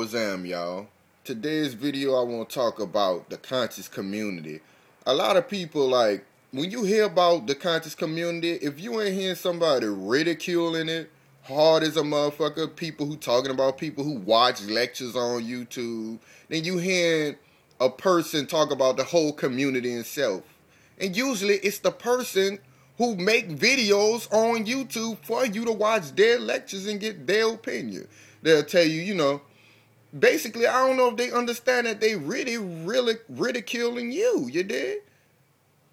Wazam, y'all. Today's video I want to talk about the conscious community. A lot of people, like, when you hear about the conscious community, if you ain't hearing somebody ridiculing it hard as a motherfucker, people who talking about people who watch lectures on YouTube, then you hearing a person talk about the whole community itself. And usually it's the person who make videos on YouTube for you to watch their lectures and get their opinion. They'll tell you, basically, I don't know if they understand that they really ridiculing you. You did?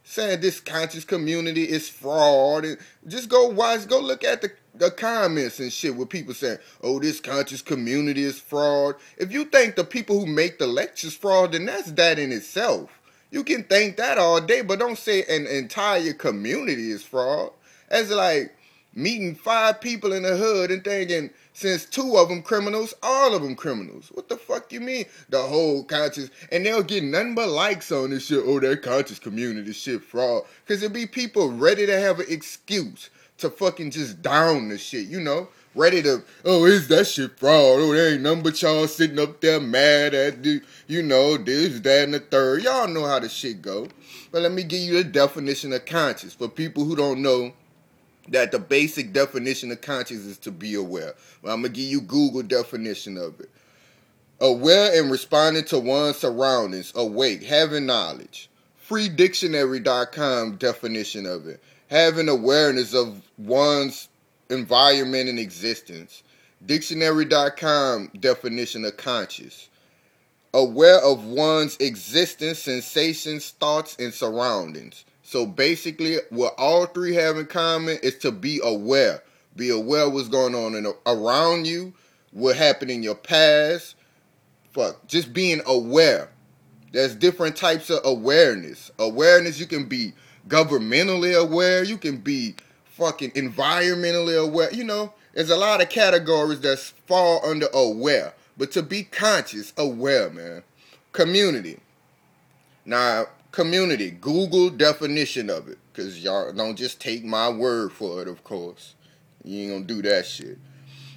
Saying this conscious community is fraud. And just go look at the comments and shit with people saying, oh, this conscious community is fraud. If you think the people who make the lectures fraud, then that's that in itself. You can think that all day, but don't say an entire community is fraud. That's like meeting 5 people in the hood and thinking since 2 of them criminals, all of them criminals. What the fuck you mean? The whole conscious, and they'll get nothing but likes on this shit. Oh, that conscious community shit fraud. Because there'll be people ready to have an excuse to fucking just down the shit, ready to, oh, is that shit fraud? Oh, there ain't nothing but y'all sitting up there mad at the, this, that, and the third. Y'all know how the shit go. But let me give you the definition of conscious for people who don't know that the basic definition of conscious is to be aware. Well, I'm going to give you Google definition of it. Aware and responding to one's surroundings, awake, having knowledge. FreeDictionary.com definition of it. Having awareness of one's environment and existence. Dictionary.com definition of conscious. Aware of one's existence, sensations, thoughts, and surroundings. So basically, what all 3 have in common is to be aware. Be aware of what's going on around you, what happened in your past. Just being aware. There's different types of awareness. Awareness, you can be governmentally aware. You can be fucking environmentally aware. There's a lot of categories that fall under aware. But to be conscious, aware, man. Community. Now, community, Google definition of it. Because y'all don't just take my word for it, of course. You ain't gonna do that shit.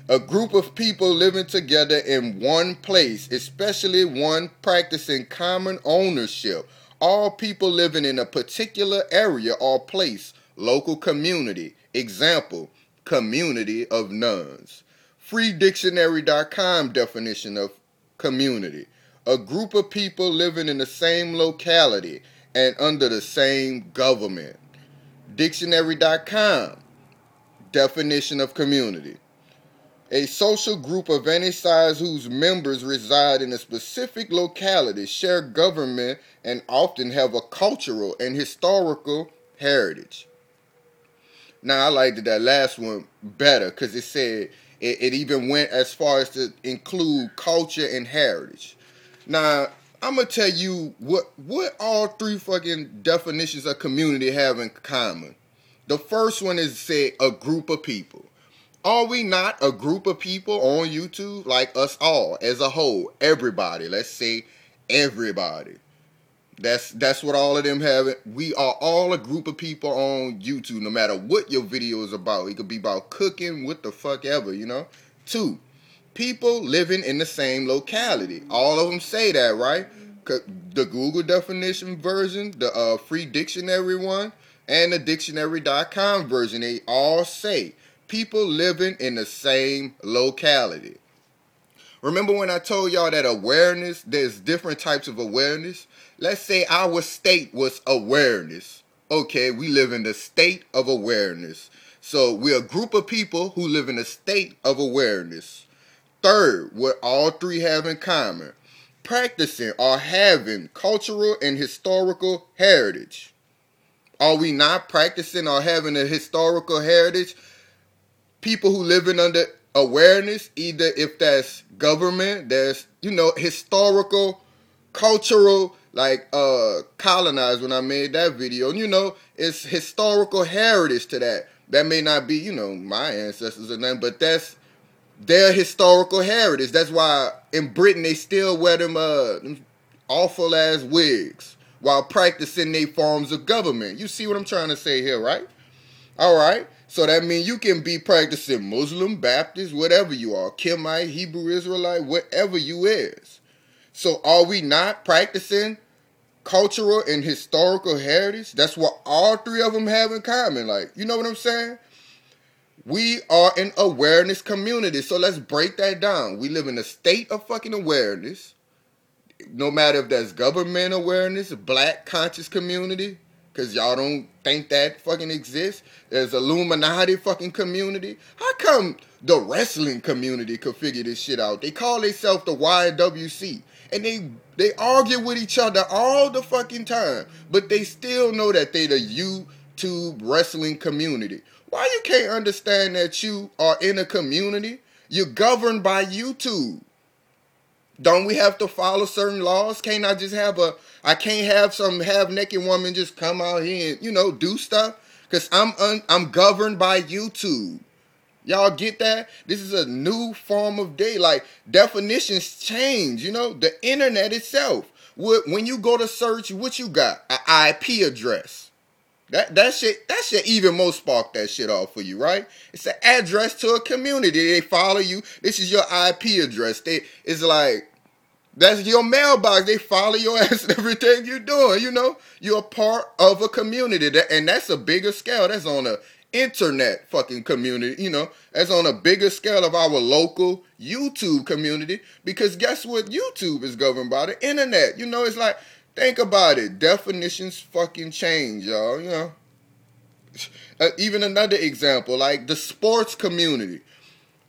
A group of people living together in one place, especially one practicing common ownership. All people living in a particular area or place. Local community. Example, community of nuns. FreeDictionary.com definition of community. A group of people living in the same locality and under the same government. Dictionary.com definition of community. A social group of any size whose members reside in a specific locality, share government, and often have a cultural and historical heritage. Now, I liked that last one better because it said it even went as far as to include culture and heritage. Now, I'm going to tell you what all 3 fucking definitions of community have in common. The first one is, say, a group of people. Are we not a group of people on YouTube? Like us all, as a whole, everybody. Let's say everybody. That's what all of them have. We are all a group of people on YouTube, no matter what your video is about. It could be about cooking, what the fuck ever, 2, people living in the same locality. All of them say that, right? The Google definition version, the free dictionary one, and the dictionary.com version, they all say people living in the same locality. Remember when I told y'all that awareness, there's different types of awareness? Let's say our state was awareness. Okay, we live in the state of awareness. So we're a group of people who live in a state of awareness. Third, what all 3 have in common, practicing or having cultural and historical heritage. Are we not practicing or having a historical heritage? People who live in under awareness, either if that's government, there's, historical, cultural, like colonized when I made that video. It's historical heritage to that. That may not be, my ancestors or nothing, but that's their historical heritage. That's why in Britain they still wear them awful ass wigs while practicing their forms of government. You see what I'm trying to say here, right? All right. So that means you can be practicing Muslim, Baptist, whatever you are, Kimite, Hebrew Israelite, whatever you is. So are we not practicing cultural and historical heritage? That's what all three of them have in common. Like, you know what I'm saying? We are an awareness community. So let's break that down. We live in a state of fucking awareness. No matter if that's government awareness, black conscious community, because y'all don't think that fucking exists. There's Illuminati fucking community. How come the wrestling community could figure this shit out? They call themselves the YWC. And they argue with each other all the fucking time. But they still know that they the YouTube wrestling community. Why you can't understand that you are in a community? You're governed by YouTube. Don't we have to follow certain laws? Can't I just I can't have some half-naked woman just come out here and, do stuff? Because I'm governed by YouTube. Y'all get that? This is a new form of day. Like, definitions change, the internet itself. When you go to search, what you got? An IP address. That shit even more spark that shit off for you, right? It's an address to a community. They follow you. This is your IP address. It's like, that's your mailbox. They follow your ass and everything you're doing, You're a part of a community. And that's a bigger scale. That's on a internet fucking community, That's on a bigger scale of our local YouTube community. Because guess what? YouTube is governed by the internet. It's like, think about it. Definitions fucking change, y'all, Even another example, like the sports community.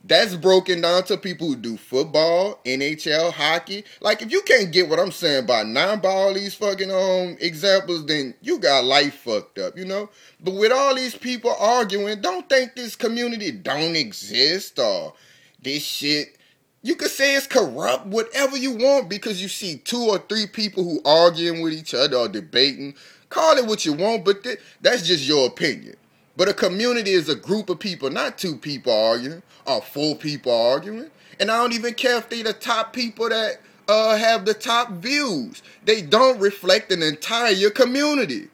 That's broken down to people who do football, NHL, hockey. Like, if you can't get what I'm saying by all these fucking examples, then you got life fucked up, But with all these people arguing, don't think this community don't exist or this shit. You could say it's corrupt, whatever you want, because you see 2 or 3 people who arguing with each other or debating. Call it what you want, but that's just your opinion. But a community is a group of people, not 2 people arguing or 4 people arguing. And I don't even care if they the top people that have the top views. They don't reflect an entire community.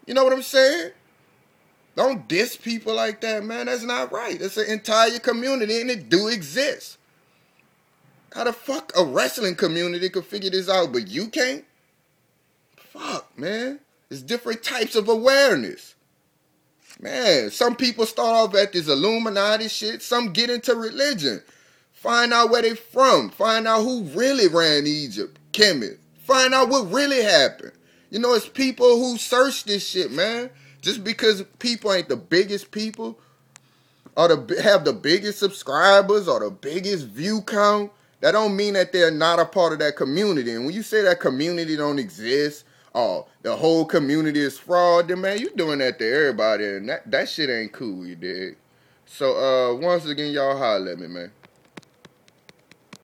You know what I'm saying? Don't diss people like that, man. That's not right. It's an entire community, and it do exist. How the fuck a wrestling community could figure this out, but you can't? Fuck, man. It's different types of awareness. Man, some people start off at this Illuminati shit. Some get into religion. Find out where they from. Find out who really ran Egypt. Kemet. Find out what really happened. It's people who search this shit, man. Just because people ain't the biggest people or have the biggest subscribers or the biggest view count, that don't mean that they're not a part of that community. And when you say that community don't exist, or the whole community is fraud, then man, you doing that to everybody, and that shit ain't cool, you dig? So once again, y'all holler at me, man.